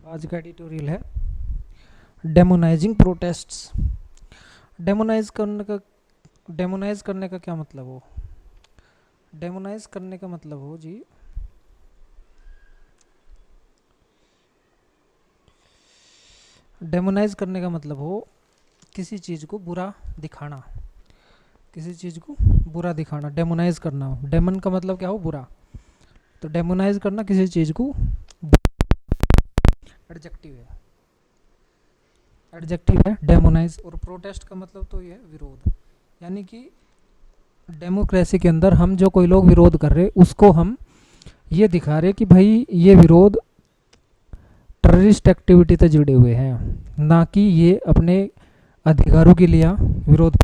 आज का एडिटोरियल है डेमोनाइजिंग प्रोटेस्ट्स। डेमोनाइज करने का क्या मतलब हो? डेमोनाइज करने का मतलब हो जी, डेमोनाइज करने का मतलब हो किसी चीज़ को बुरा दिखाना। किसी चीज़ को बुरा दिखाना डेमोनाइज करना हो। डेमन का मतलब क्या हो? बुरा। तो डेमोनाइज करना किसी चीज़ को, एडजेक्टिव है, एडजेक्टिव है डेमोनाइज। और प्रोटेस्ट का मतलब तो ये है विरोध। यानी कि डेमोक्रेसी के अंदर हम जो कोई लोग विरोध कर रहे उसको हम ये दिखा रहे कि भाई ये विरोध टेररिस्ट एक्टिविटी से जुड़े हुए हैं, ना कि ये अपने अधिकारों के लिए विरोध।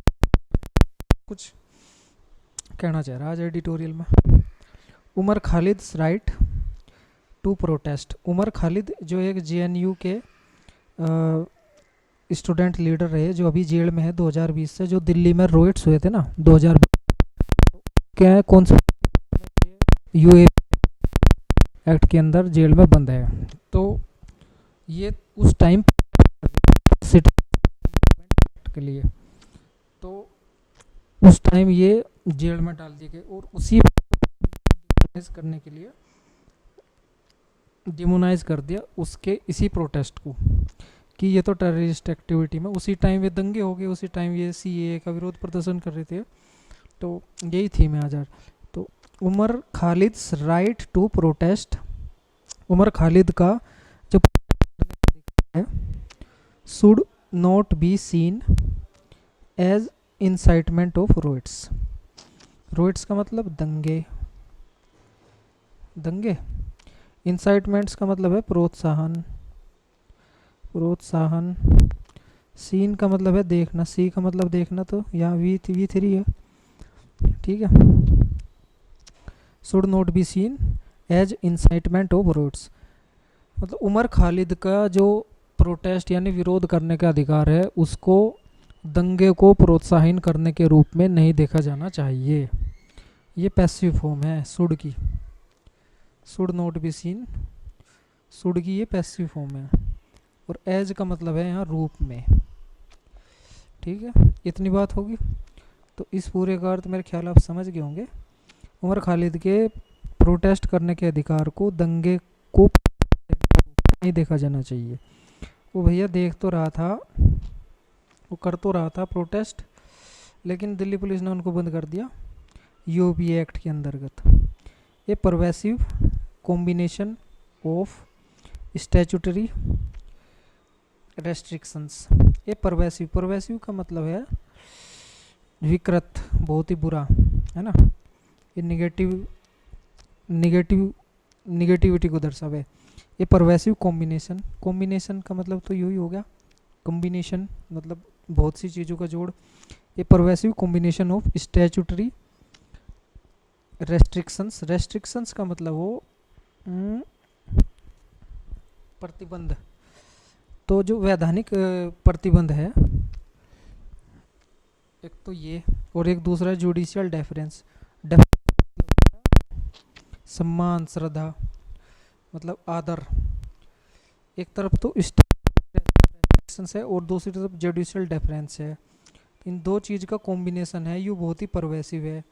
कुछ कहना चाह रहा आज एडिटोरियल में। Umar Khalid right to protest. Umar Khalid जो एक जेएनयू के स्टूडेंट लीडर रहे, जो अभी जेल में है 2020 से, जो दिल्ली में रोइट्स हुए थे ना 2020 के, कौन से यूए एक्ट के अंदर जेल में बंद है। तो ये उस टाइम के लिए, तो उस टाइम ये जेल में डाल दिए गए और उसी करने के लिए डिमोनाइज कर दिया उसके इसी प्रोटेस्ट को कि ये तो टेररिस्ट एक्टिविटी में। उसी टाइम ये दंगे हो गए, उसी टाइम ये सीएए का विरोध प्रदर्शन कर रहे थे। तो यही थीम है आज। तो Umar Khalid right to protest, Umar Khalid का जो है should not be seen as incitement of riots. Riots का मतलब दंगे, दंगे। इंसाइटमेंट्स का मतलब है प्रोत्साहन, प्रोत्साहन। सीन का मतलब है देखना, सी का मतलब देखना, तो यहाँ वी3 है, ठीक है। Should not be seen as incitement of riots, मतलब उमर खालिद का जो प्रोटेस्ट यानी विरोध करने का अधिकार है उसको दंगे को प्रोत्साहन करने के रूप में नहीं देखा जाना चाहिए। ये पैसिव फॉर्म है शुड की, should not be scene, should की ये पैसिव फॉर्म है। और एज का मतलब है यहाँ रूप में, ठीक है। इतनी बात होगी तो इस पूरे का अर्थ मेरे ख्याल आप समझ गए होंगे। उमर खालिद के प्रोटेस्ट करने के अधिकार को दंगे को नहीं देखा जाना चाहिए। वो भैया देख तो रहा था, वो कर तो रहा था प्रोटेस्ट, लेकिन दिल्ली पुलिस ने उनको बंद कर दिया यूपीए एक्ट के अंतर्गत। ये pervasive combination of statutory restrictions. ये परवेसिव, परवेसिव का मतलब है विकृत, बहुत ही बुरा, है ना। ये निगेटिविटी को दर्शावे। ये परवेसिव कॉम्बिनेशन, कॉम्बिनेशन का मतलब तो यही हो गया, कॉम्बिनेशन मतलब बहुत सी चीज़ों का जोड़। ये pervasive combination of statutory restrictions, restrictions का मतलब हो प्रतिबंध। तो जो वैधानिक प्रतिबंध है एक तो ये, और एक दूसरा जुडिशियल डेफरेंस। सम्मान, श्रद्धा, मतलब आदर। एक तरफ तो रेस्ट्रिक्शंस है और दूसरी तरफ जुडिशियल डेफरेंस है। इन दो चीज़ का कॉम्बिनेशन है, ये बहुत ही परवेसिव है।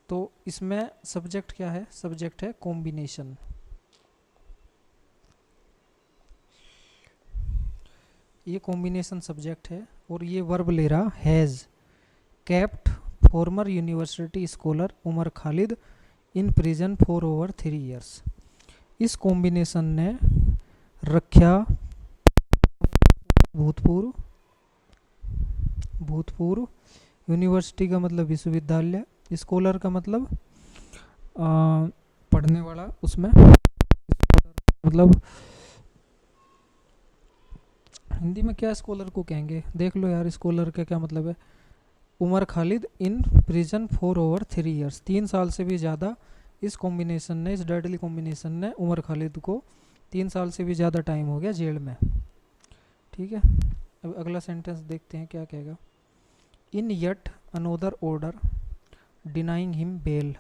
तो इसमें सब्जेक्ट क्या है? सब्जेक्ट है कॉम्बिनेशन। ये कॉम्बिनेशन सब्जेक्ट है और ये वर्ब ले रहा has kept former university scholar Umar Khalid in prison for over 3 years. इस कॉम्बिनेशन ने रक्षा भूतपूर्व, भूतपूर्व यूनिवर्सिटी का मतलब विश्वविद्यालय, स्कॉलर का मतलब पढ़ने वाला, उसमें मतलब हिंदी में क्या स्कॉलर को कहेंगे देख लो यार, स्कॉलर का क्या मतलब है। Umar Khalid in prison for over 3 years, 3 साल से भी ज़्यादा इस कॉम्बिनेशन ने, इस डेडली कॉम्बिनेशन ने उमर खालिद को 3 साल से भी ज़्यादा टाइम हो गया जेल में, ठीक है। अब अगला सेंटेंस देखते हैं क्या कहेगा। In yet another order denying him bail.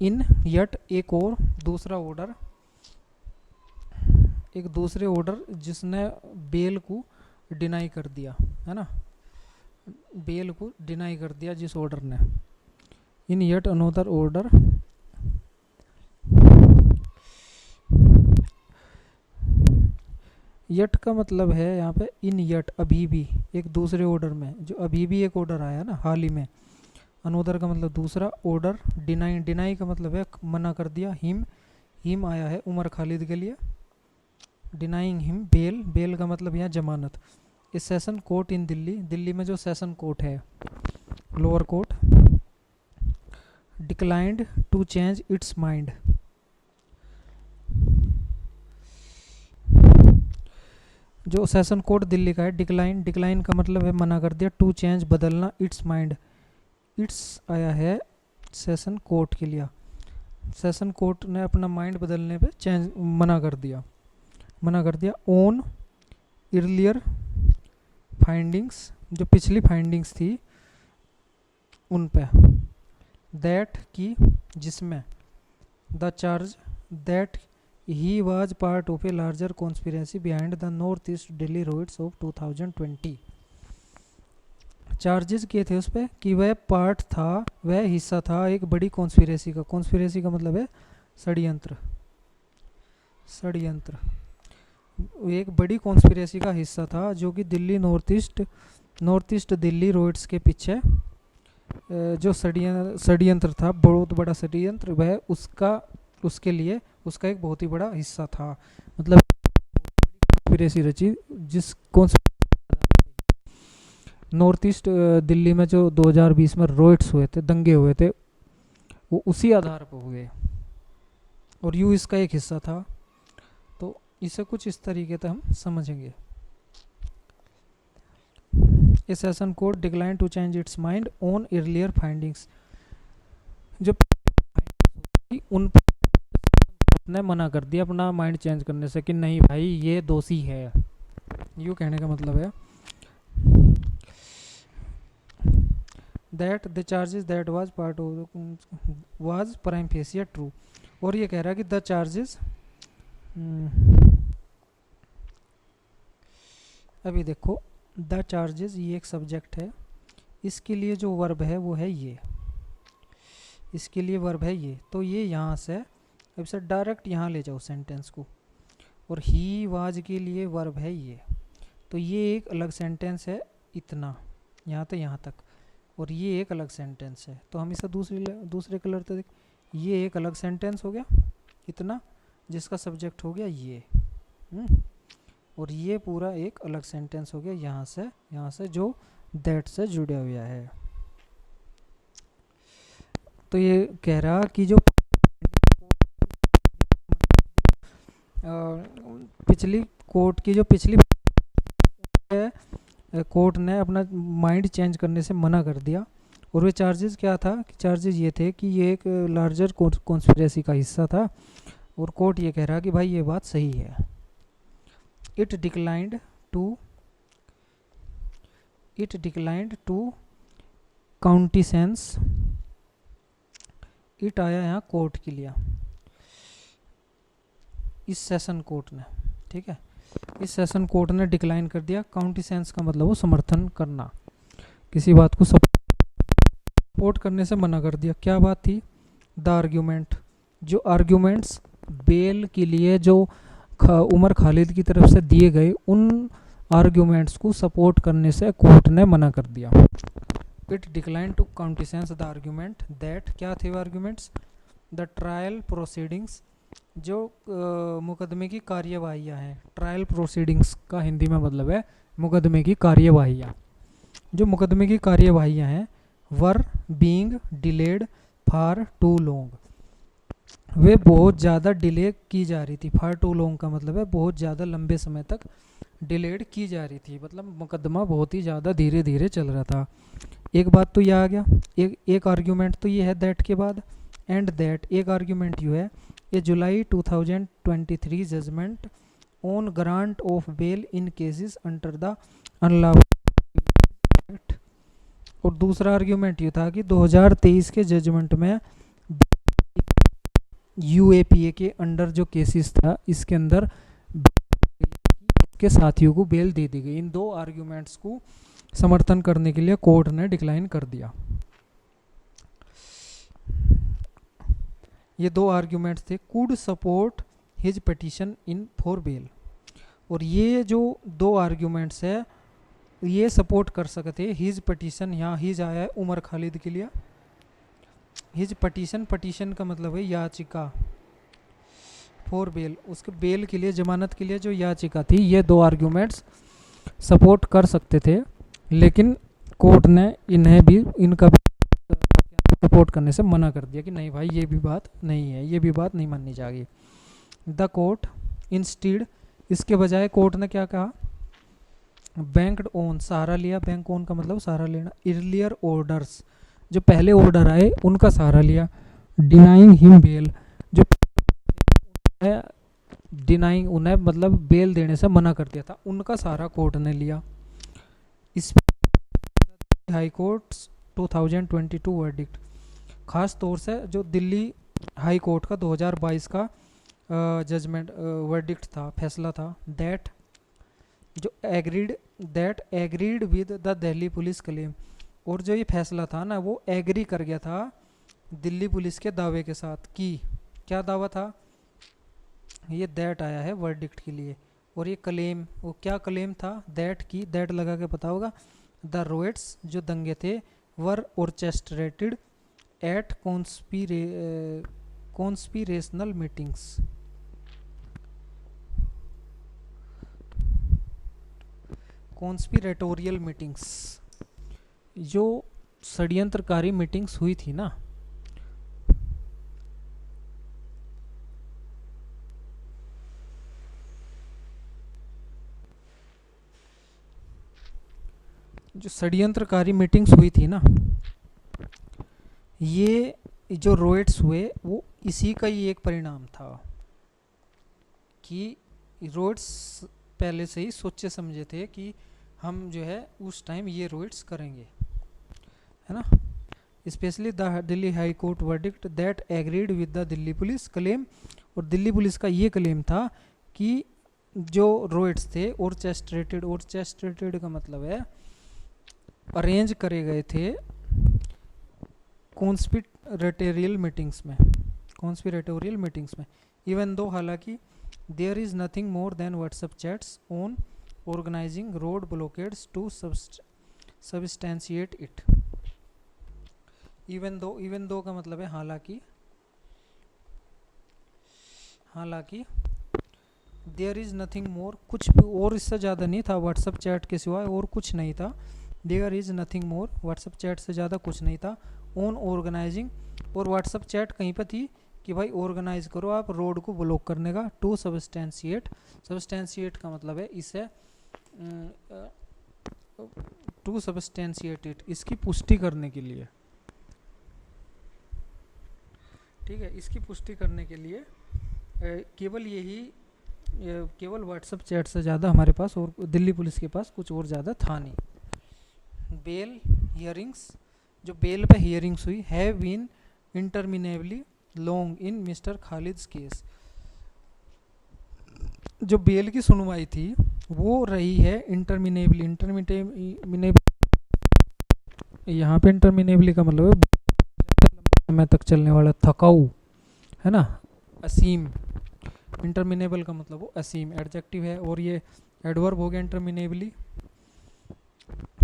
In yet एक और दूसरा ऑर्डर एक दूसरे ऑर्डर जिसने बेल को डिनाई कर दिया, है ना, बेल को डिनाई कर दिया जिस ऑर्डर ने। इन येट अनोदर ऑर्डर, यट का मतलब है यहाँ पे इन यट, अभी भी, एक दूसरे ऑर्डर में, जो अभी भी एक ऑर्डर आया ना हाल ही में। अनोदर का मतलब दूसरा, ऑर्डर, डिनाई, डिनाई का मतलब है मना कर दिया। हिम, हिम आया है उमर खालिद के लिए, डिनाइंग हिम। बेल, बेल का मतलब यहाँ जमानत। इस session court in Delhi, Delhi में जो सेशन कोर्ट है, lower court, declined to change its mind. जो सेशन कोर्ट दिल्ली का है, डिक्लाइन, डिक्लाइन का मतलब है मना कर दिया, टू चेंज बदलना, इट्स माइंड, इट्स आया है सेशन कोर्ट के लिए। सेशन कोर्ट ने अपना माइंड बदलने पे चेंज, मना कर दिया, मना कर दिया। ऑन अर्लियर फाइंडिंग्स, जो पिछली फाइंडिंग्स थी उन पे, दैट की, जिसमें, the charge that he was part of a larger conspiracy behind the north east Delhi riots of 2020। Charges किए थे उस पर कि वह पार्ट था, वह हिस्सा था एक बड़ी कॉन्स्पिरेसी का। कॉन्स्पिरेसी का मतलब है षड्यंत्र, षड्यंत्र, एक बड़ी कॉन्स्पिरेसी का हिस्सा था जो कि Delhi north east Delhi riots के पीछे जो षड्यंत्र था, बहुत बड़ा षड्यंत्र, वह उसका, उसके लिए उसका एक बहुत ही बड़ा हिस्सा था। मतलब कॉन्स्पिरेसी रची जिस नॉर्थ ईस्ट दिल्ली में जो 2020 में रोड्स हुए थे, दंगे हुए थे, वो उसी आधार पर हुए और यूं इसका एक हिस्सा था। तो इसे कुछ इस तरीके से हम समझेंगे। A session court decline to change its mind on earlier findings, जो उन ने मना कर दिया अपना माइंड चेंज करने से कि नहीं भाई ये दोषी है, यूँ कहने का मतलब है। That the charges that was part of was prime facie true, और ये कह रहा है कि द चार्जेस, अभी देखो द चार्जेस ये एक सब्जेक्ट है, इसके लिए जो वर्ब है वो है ये, इसके लिए वर्ब है ये, तो ये यहाँ से अब से डायरेक्ट यहाँ ले जाओ सेंटेंस को, और ही वाज के लिए वर्ब है ये, तो ये एक अलग सेंटेंस है, इतना यहाँ तो यहाँ तक, और ये एक अलग सेंटेंस है। तो हम इसे दूसरे कलर से देख, ये एक अलग सेंटेंस हो गया इतना, जिसका सब्जेक्ट हो गया ये, और ये पूरा एक अलग सेंटेंस हो गया यहाँ से जो दैट से जुड़ा हुआ है। तो ये कह रहा कि जो पिछली कोर्ट की जो पिछली कोर्ट ने अपना माइंड चेंज करने से मना कर दिया, और वे चार्जेस क्या था, चार्जेस ये थे कि ये एक लार्जर कॉन्स्पिरेसी का हिस्सा था, और कोर्ट ये कह रहा कि भाई ये बात सही है। इट डिक्लाइंड टू काउंटिसेंस, इट आया यहाँ कोर्ट के लिए, इस सेशन कोर्ट ने, ठीक है, इस सेशन कोर्ट ने डिक्लाइन कर दिया। काउंटिसेंस का मतलब वो समर्थन करना, किसी बात को सपोर्ट करने से मना कर दिया। क्या बात थी, द आर्ग्यूमेंट, जो आर्ग्यूमेंट्स बेल के लिए जो उमर खालिद की तरफ से दिए गए, उन आर्ग्यूमेंट्स को सपोर्ट करने से कोर्ट ने मना कर दिया। It decline to countenance the argument that, क्या थे वो आर्ग्यूमेंट्स, द ट्रायल प्रोसीडिंग्स, जो मुकदमे की कार्यवाहियाँ हैं, ट्रायल प्रोसीडिंग्स का हिंदी में मतलब है मुकदमे की कार्यवाहियाँ, जो मुकदमे की कार्यवाहियाँ हैं, were being delayed for too long, वे बहुत ज़्यादा डिले की जा रही थी। फॉर टू लॉन्ग का मतलब है बहुत ज़्यादा लंबे समय तक डिलेड की जा रही थी, मतलब मुकदमा बहुत ही ज़्यादा धीरे धीरे चल रहा था। एक बात तो ये आ गया, एक आर्ग्यूमेंट तो ये है दैट के बाद, एंड दैट एक आर्ग्यूमेंट यू है, a July 2023 judgement on grant of bail in cases under the unlawful act, और दूसरा आर्ग्यूमेंट ये था कि 2023 के जजमेंट में यूएपीए के अंडर जो केसेस था, इसके अंदर उसके साथियों को बेल दे दी गई। इन दो आर्ग्यूमेंट्स को समर्थन करने के लिए कोर्ट ने डिक्लाइन कर दिया। ये दो आर्ग्यूमेंट्स थे, could support his petition in for bail. और ये जो दो आर्ग्यूमेंट्स है ये सपोर्ट कर सकते हिज पिटीशन, यहाँ हिज आया है उमर खालिद के लिए। हिज पिटीशन, पिटीशन का मतलब है याचिका, फॉर बेल, उसके बेल के लिए, जमानत के लिए जो याचिका थी, ये दो आर्ग्यूमेंट्स सपोर्ट कर सकते थे, लेकिन कोर्ट ने इन्हें भी, इनका भी सपोर्ट करने से मना कर दिया कि नहीं भाई ये भी बात नहीं है, ये भी बात नहीं माननी चाहिए। द कोर्ट इंस्टीड, इसके बजाय कोर्ट ने क्या कहा, बैंक ओन, सहारा लिया, बैंक ओन का मतलब सहारा लेना, अर्लियर ऑर्डर्स, जो पहले ऑर्डर आए उनका सहारा लिया, डिनाइंग हिम बेल, जो डिनाइंग उन्हें मतलब बेल देने से मना कर दिया था, उनका सहारा कोर्ट ने लिया। इस हाई कोर्ट 2022 वर्डिक्ट, खास तौर से जो दिल्ली हाई कोर्ट का 2022 का जजमेंट वर्डिक्ट था, फैसला था, दैट जो agreed with the Delhi police claim, और जो ये फैसला था ना वो एग्री कर गया था दिल्ली पुलिस के दावे के साथ। कि क्या दावा था, ये दैट आया है वर्डिक्ट के लिए, और ये क्लेम, वो क्या क्लेम था, दैट की, दैट लगा के पता होगा, द रोइट्स जो दंगे थे were orchestrated at conspirational meetings, conspiratorial meetings, जो षड्यंत्रकारी मीटिंग्स हुई थी ना, जो षड्यंत्रकारी मीटिंग्स हुई थी ना, ये जो रोइट्स हुए वो इसी का ही एक परिणाम था कि रोइट्स पहले से ही सोचे समझे थे कि हम जो है उस टाइम ये रोइट्स करेंगे, है ना। Specially the Delhi high court verdict that agreed with the Delhi police claim, और दिल्ली पुलिस का ये क्लेम था कि जो रोइट्स थे ऑर्केस्ट्रेटेड का मतलब है अरेंज करे गए थे कॉन्स्पिरेटोरियल मीटिंग्स में, इवन दो, हालांकि there is nothing more than WhatsApp chats on organising road blockades to substantiate it. Even though का मतलब है हालांकि देयर इज नथिंग मोर, कुछ भी और इससे ज़्यादा नहीं था, व्हाट्सएप चैट के सिवाय और कुछ नहीं था, there is nothing more, WhatsApp chat से ज़्यादा कुछ नहीं था, ऑन ऑर्गेनाइजिंग, और व्हाट्सएप चैट कहीं पर थी कि भाई ऑर्गेनाइज करो आप रोड को ब्लॉक करने का, टू सब्सटेंशिएट का मतलब है इसे टू सब्सटेंशिएट इट, इसकी पुष्टि करने के लिए, ठीक है, इसकी पुष्टि करने के लिए केवल व्हाट्सएप चैट से ज़्यादा हमारे पास और दिल्ली पुलिस के पास कुछ और ज़्यादा था नहीं। बेल हियरिंग्स, जो बेल पे हियरिंग्स हुई, have been interminably long in mister Khalid's case, जो बेल की सुनवाई थी वो रही है इंटरमिनेबली, यहाँ पे इंटरमिनेबली का मतलब है समय तक चलने वाला, थकाऊ, है ना, असीम, इंटरमिनेबल का मतलब वो असीम एडजेक्टिव है, और ये एडवर्ब हो गया इंटरमिनेबली।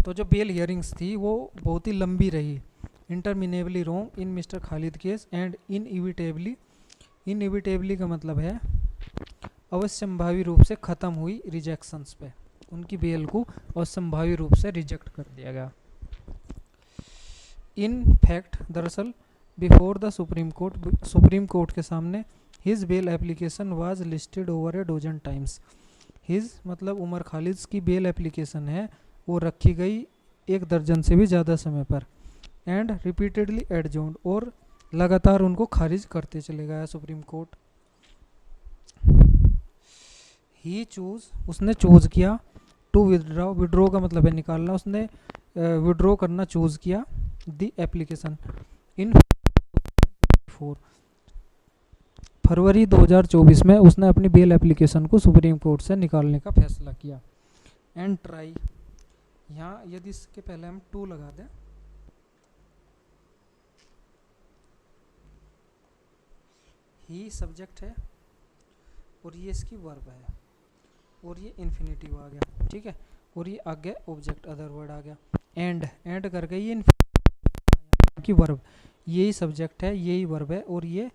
तो जो बेल हियरिंग्स थी वो बहुत ही लंबी रही, interminably wrong in mister Khalid case and inevitably का मतलब है अवश्यंभावी रूप से ख़त्म हुई रिजेक्शंस पे, उनकी बेल को अवश्यंभावी रूप से रिजेक्ट कर दिया गया। इन फैक्ट, दरअसल, बिफोर द सुप्रीम कोर्ट के सामने his bail application was listed over A dozen times, his मतलब उमर खालिद की बेल एप्लीकेशन है वो रखी गई 1 दर्जन से भी ज़्यादा समय पर, एंड रिपीटेडली एडजॉर्न्ड, और लगातार उनको खारिज करते चले गया सुप्रीम कोर्ट। उसने चूज किया टू विड्रॉ का मतलब है निकालना, उसने विड्रॉ करना चूज किया द एप्लीकेशन इन 4 फरवरी 2024 में उसने अपनी बेल एप्लीकेशन को सुप्रीम कोर्ट से निकालने का फैसला किया। एंड ट्राई, यहाँ यदि इसके पहले हम टू लगा दें, ही सब्जेक्ट है और ये इसकी वर्ब है और ये इन्फिनिटिव आ गया, ठीक है, और ये आगे ऑब्जेक्ट अदर वर्ड आ गया। एंड कर गई ये की वर्ब, यही सब्जेक्ट है यही वर्ब है और ये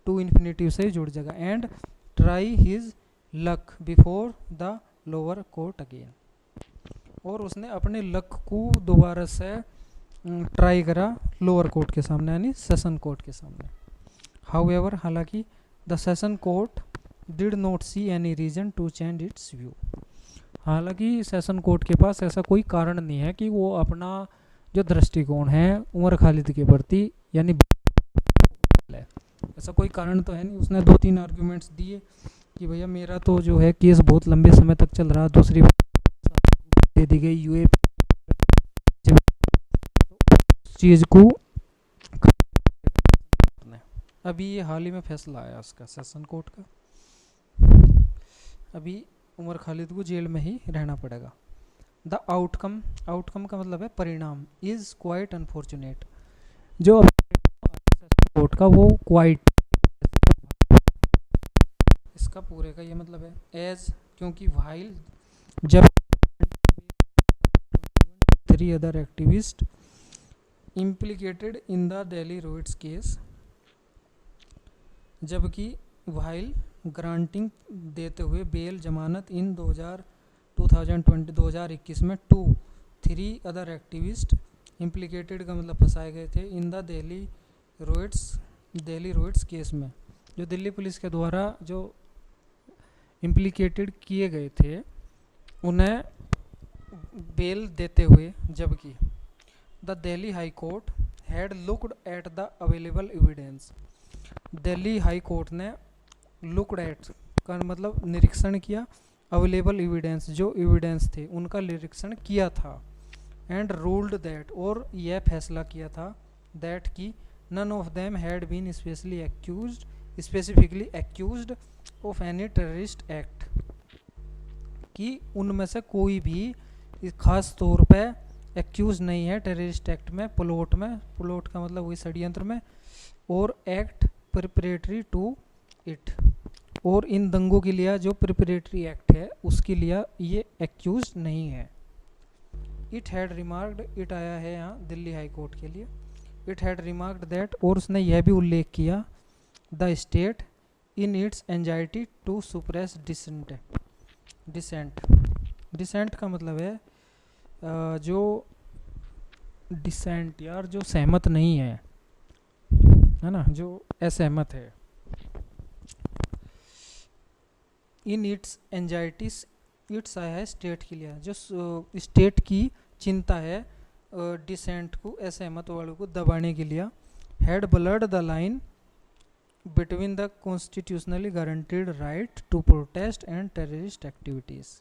टू इन्फिनिटिव से जुड़ जाएगा। And try his luck before the lower court again, और उसने अपने लक को दोबारा से ट्राई करा लोअर कोर्ट के सामने यानी सेशन कोर्ट के सामने। हाउएवर, हालांकि the session court did not see any reason to change its view, हालांकि सेशन कोर्ट के पास ऐसा कोई कारण नहीं है कि वो अपना जो दृष्टिकोण है उमर खालिद के प्रति यानी ऐसा कोई कारण तो है नहीं। उसने 2-3 आर्गुमेंट्स दिए कि भैया मेरा तो जो है केस बहुत लंबे समय तक चल रहा, दूसरी दे दी गई यूए चीज़ को। अभी ये हाल ही में फैसला आया उसका सेशन कोर्ट का, अभी उमर खालिद को जेल में ही रहना पड़ेगा। द आउटकम, आउटकम का मतलब है परिणाम, इज़ क्वाइट अनफॉर्चुनेट, जो कोर्ट का वो क्वाइट, इसका पूरे का ये मतलब है एज, क्योंकि वाइल जब 3 other activist implicated in the Delhi riots case, जबकि वाइल ग्रांटिंग देते हुए बेल जमानत इन 2021 में 3 अदर एक्टिविस्ट इम्प्लीकेटेड का मतलब फंसाए गए थे in the Delhi riots case में, जो दिल्ली पुलिस के द्वारा जो इम्प्लीकेटेड किए गए थे उन्हें बेल देते हुए, जबकि the Delhi high court had looked at the available evidence, Delhi high court ने लुक्ड एट का मतलब निरीक्षण किया, अवेलेबल एविडेंस जो एविडेंस थे उनका निरीक्षण किया था, एंड रूल्ड दैट और यह फैसला किया था दैट कि none of them had been specifically accused of any terrorist act, कि उनमें से कोई भी खास तौर पे एक्यूज नहीं है टेररिस्ट एक्ट में, प्लॉट का मतलब वही षड्यंत्र में, और एक्ट प्रिपरेटरी टू इट, और इन दंगों के लिए जो प्रिपरेटरी एक्ट है उसके लिए ये एक्यूज नहीं है। इट हैड रिमार्क्ड, इट आया है यहाँ दिल्ली हाई कोर्ट के लिए, इट हैड रिमार्क्ड दैट, और उसने यह भी उल्लेख किया the state in its anxiety to suppress dissent का मतलब है जो डिसेंट यार जो सहमत नहीं है ना, जो असहमत है। इन इट्स एंजाइटीज, इट्स आया है स्टेट के लिए, जो स्टेट की चिंता है डिसेंट को, असहमत वालों को दबाने के लिए, had blurred the line between the constitutionally guaranteed right to protest and terrorist activities.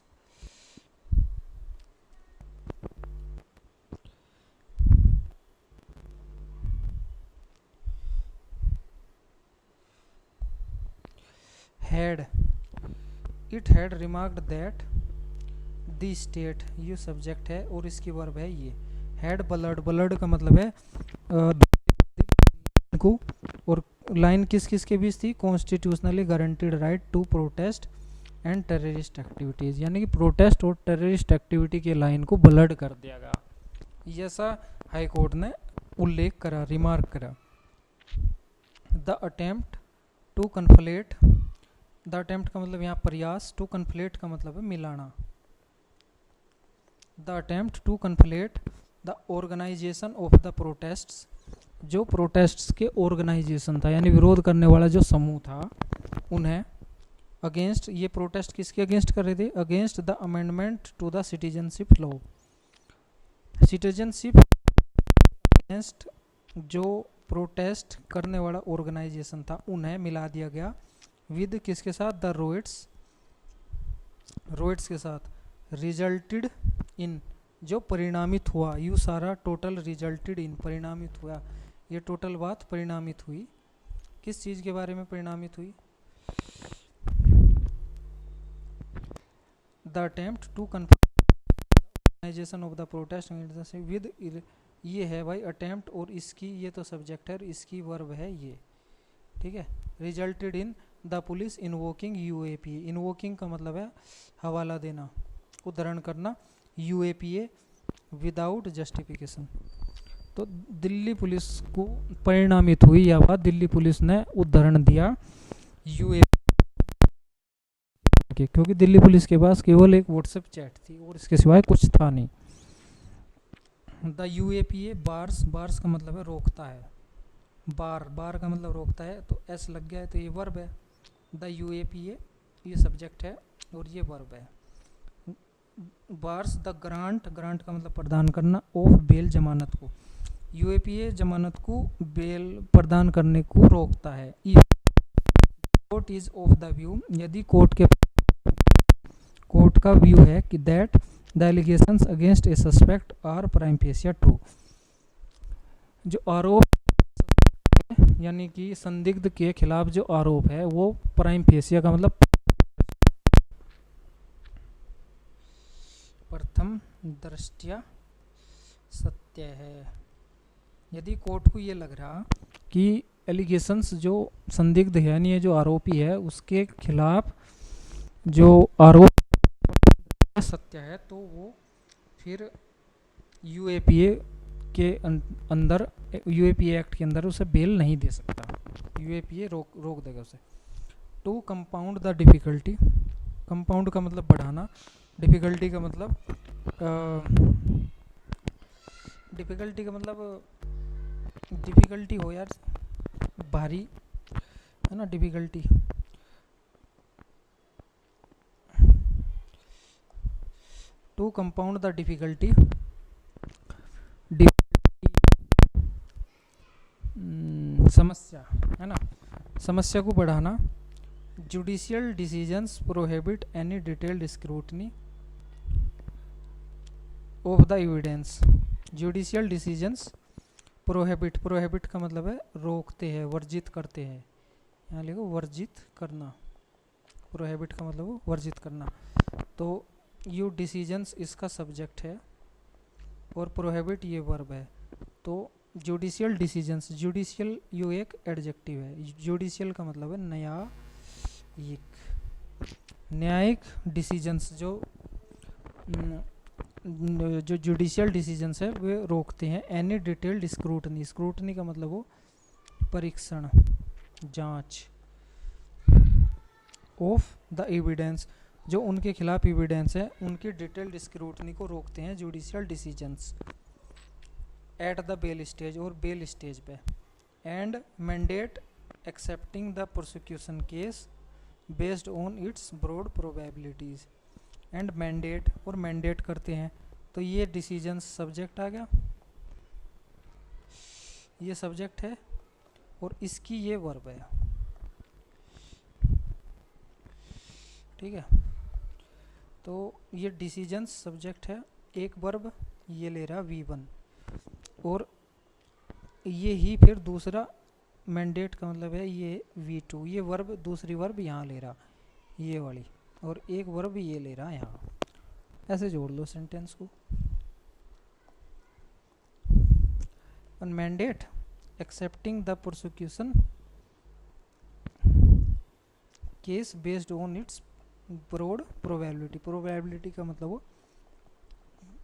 It had remarked that the state, ये सब्जेक्ट है और इसकी वर्ब है ये, हैड ब्लर्ड का मतलब है को, और लाइन किस किस के बीच थी, constitutionally guaranteed right to protest and terrorist activities, यानी कि प्रोटेस्ट और टेररिस्ट एक्टिविटी के लाइन को ब्लर्ड कर दिया गया, ऐसा हाई कोर्ट ने उल्लेख करा, रिमार्क करा। The attempt to conflate, the attempt का मतलब यहाँ प्रयास, टू कन्फ्लेट का मतलब है मिलाना, the attempt to conflate the organisation of the protests, जो प्रोटेस्ट्स के ऑर्गेनाइजेशन था यानी विरोध करने वाला जो समूह था उन्हें, अगेंस्ट, ये प्रोटेस्ट किसके अगेंस्ट कर रहे थे, against the amendment to the citizenship law, citizenship against जो प्रोटेस्ट करने वाला ऑर्गेनाइजेशन था उन्हें मिला दिया गया विद किसके साथ, द रोइट्स के साथ, रिजल्टेड इन जो परिणामित हुआ, यू सारा टोटल रिजल्टेड इन परिणामित हुआ, ये टोटल बात परिणामित हुई, किस चीज़ के बारे में परिणामित हुई, the attempt to organisation of the protest with, ये है भाई अटेम्प्ट, और इसकी ये तो सब्जेक्ट है, इसकी वर्ब है ये, ठीक है। Resulted in the police invoking UAPA, invoking का मतलब है हवाला देना, उद्धरण करना, यूएपीए विदाउट जस्टिफिकेशन। तो दिल्ली पुलिस को परिणामित हुई यह बात, दिल्ली पुलिस ने उद्धरण दिया यूएपीए के, क्योंकि दिल्ली पुलिस के पास केवल एक व्हाट्सएप चैट थी और इसके सिवाय कुछ था नहीं। द यूएपीए बार्स, बार्स का मतलब है रोकता है, बार, बार का मतलब रोकता है, तो एस लग गया है तो ये वर्ब है। द यूएपीए ये सब्जेक्ट है और ये वर्ब है। बार्स द ग्रांट, ग्रांट का मतलब प्रदान करना, ऑफ बेल जमानत को, यूएपीए जमानत को बेल प्रदान करने को रोकता है। Court is of the view, यदि कोर्ट का व्यू है कि that the allegations against a suspect are prima facie true, जो आरोप यानी कि संदिग्ध के खिलाफ जो आरोप है वो प्राइम फेसिया का मतलब प्रथम दृष्टया सत्य है। यदि कोर्ट को ये लग रहा कि एलिगेशंस जो संदिग्ध है यानी ये जो आरोपी है उसके खिलाफ जो आरोप सत्य है, तो वो फिर यूएपीए के अंदर, यूएपीए एक्ट के अंदर उसे बेल नहीं दे सकता, यूएपीए रोक देगा उसे। To compound the difficulty, compound का मतलब बढ़ाना, डिफ़िकल्टी का मतलब डिफ़िकल्टी हो यार, भारी है ना difficulty. To compound the difficulty, समस्या है ना, समस्या को बढ़ाना। Judicial decisions prohibit any detailed scrutiny of the evidence, judicial decisions prohibit, prohibit का मतलब है रोकते हैं, वर्जित करते हैं, यहाँ लिखो वर्जित करना, प्रोहिबिट का मतलब वर्जित करना। तो यू डिसीजंस इसका सब्जेक्ट है और प्रोहिबिट ये वर्ब है। तो जुडिशियल डिसीजंस, जुडिशियल यू एक एडजेक्टिव है, जुडिशियल का मतलब है न्यायिक, न्यायिक डिसीजंस जो जुडिशियल डिसीजंस है वे रोकते हैं एनी डिटेल्ड स्क्रूटनी, स्क्रूटनी का मतलब वो परीक्षण, जांच, ऑफ द एविडेंस, जो उनके खिलाफ एविडेंस है उनकी डिटेल्ड स्क्रूटनी को रोकते हैं judicial decisions at the bail stage, और बेल स्टेज पे। And mandate accepting the prosecution case based on its broad probabilities, and mandate, और मैंडेट करते हैं, तो ये डिसीजंस सब्जेक्ट आ गया, ये सब्जेक्ट है और इसकी ये वर्ब है, ठीक है। तो ये डिसीजंस सब्जेक्ट है, एक वर्ब ये ले रहा V1, और ये ही फिर दूसरा मैंडेट का मतलब है ये V2, ये वर्ब दूसरी वर्ब यहाँ ले रहा ये वाली, और एक वर्ब ये ले रहा यहाँ, ऐसे जोड़ लो सेंटेंस को। Mandate accepting the prosecution case based on its broad probability, probability का मतलब वो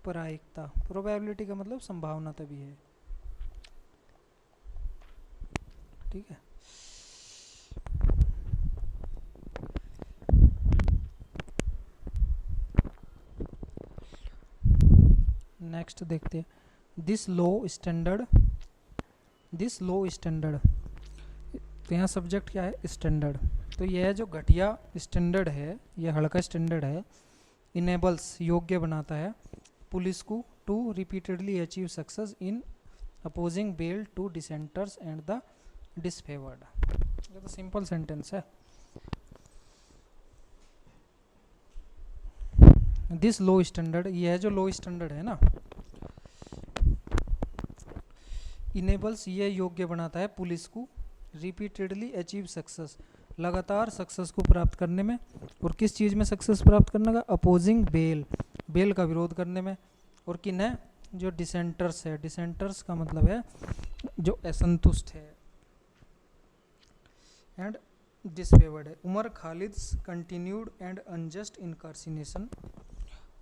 प्रायिकता, प्रोबेबिलिटी का मतलब संभावना तभी है, ठीक है। नेक्स्ट देखते हैं, this low standard, this low standard, तो यहाँ सब्जेक्ट क्या है स्टैंडर्ड, तो यह जो घटिया स्टैंडर्ड है, यह हल्का स्टैंडर्ड है, इनेबल्स योग्य बनाता है पुलिस को to repeatedly achieve success in opposing bail to dissenters and the disfavoured, ये तो सिंपल सेंटेंस है। दिस लो स्टैंडर्ड, यह जो लो स्टैंडर्ड है ना, इनेबल्स ये योग्य बनाता है पुलिस को रिपीटेडली अचीव सक्सेस, लगातार सक्सेस को प्राप्त करने में। और किस चीज़ में सक्सेस प्राप्त करने का? अपोजिंग बेल, बेल का विरोध करने में। और किन है? जो डिसेंटर्स है। डिसेंटर्स का मतलब है जो असंतुष्ट है एंड डिसफेवर्ड है। Umar Khalid's continued and unjust incarceration.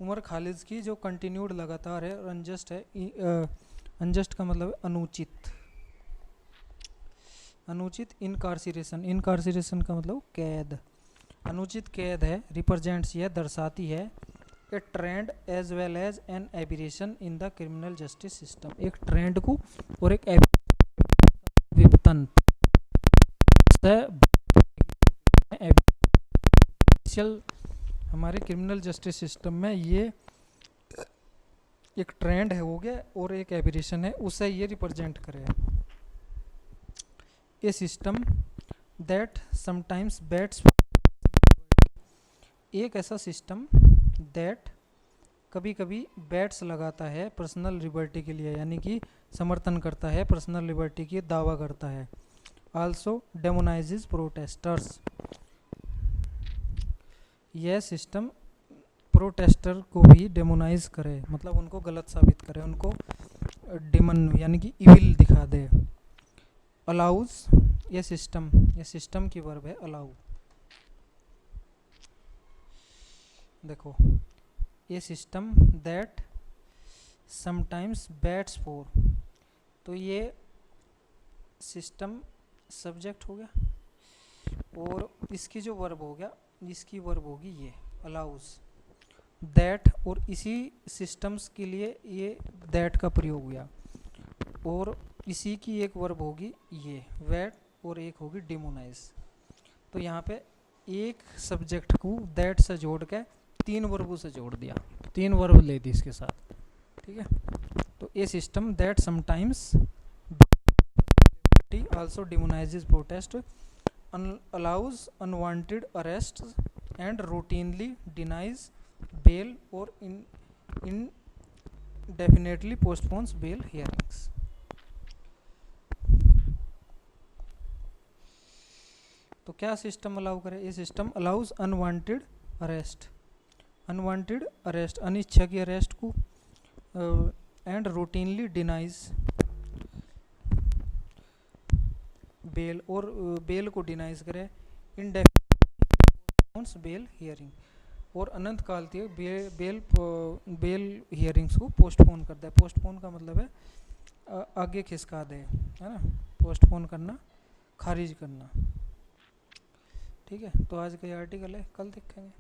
Umar Khalid की जो कंटिन्यूड लगातार है और अनजस्ट है, अनजस्ट का मतलब अनुचित, अनुचित इनकार्सिरेशन, इनकार्सिरेशन का मतलब कैद, अनुचित कैद है। रिप्रेजेंट्स, यह दर्शाती है a trend as well as an aberration in the criminal justice system. एक ट्रेंड को और एक विपतन हमारे क्रिमिनल जस्टिस सिस्टम में ये एक ट्रेंड है हो गया और एक एबिरेशन है, उसे ये रिप्रेजेंट करे। ए सिस्टम दैट समटाइम्स बैट्स, एक ऐसा सिस्टम दैट कभी कभी बैट्स लगाता है पर्सनल लिबर्टी के लिए, यानी कि समर्थन करता है पर्सनल लिबर्टी की, दावा करता है। आल्सो डेमोनाइजेस प्रोटेस्टर्स, यह सिस्टम प्रोटेस्टर को भी डेमोनाइज करे, मतलब उनको गलत साबित करे, उनको डिमन यानी कि इविल दिखा दे। अलाउज, ये सिस्टम की वर्ब है अलाउ। देखो, ये system that sometimes bats for, तो ये सिस्टम सब्जेक्ट हो गया और इसकी जो वर्ब हो गया, इसकी वर्ब होगी ये अलाउज दैट, और इसी सिस्टम्स के लिए ये दैट का प्रयोग हुआ, और इसी की एक वर्ब होगी ये वैट, और एक होगी डिमोनाइज। तो यहाँ पे एक सब्जेक्ट को दैट से जोड़ के तीन वर्बों से जोड़ दिया, तीन वर्ब ले दी इसके साथ, ठीक है। तो ये system that sometimes also demonizes protest, allows unwanted arrests and routinely denies bail or indefinitely postpones bail hearings. तो क्या सिस्टम अलाउ करे? ये system allows unwanted arrest, unwanted arrest, अनिच्छा की अरेस्ट को, एंड रूटीनली डिनाइज बेल, और bell को denies करे, इंडेफिनिट बेल हियरिंग, और अनंत काल तक बेल हियरिंग्स को पोस्टपोन करता है। पोस्टपोन का मतलब है आगे खिसका दे, है ना, पोस्टपोन करना, खारिज करना, ठीक है। तो आज का ये आर्टिकल है, कल देखेंगे।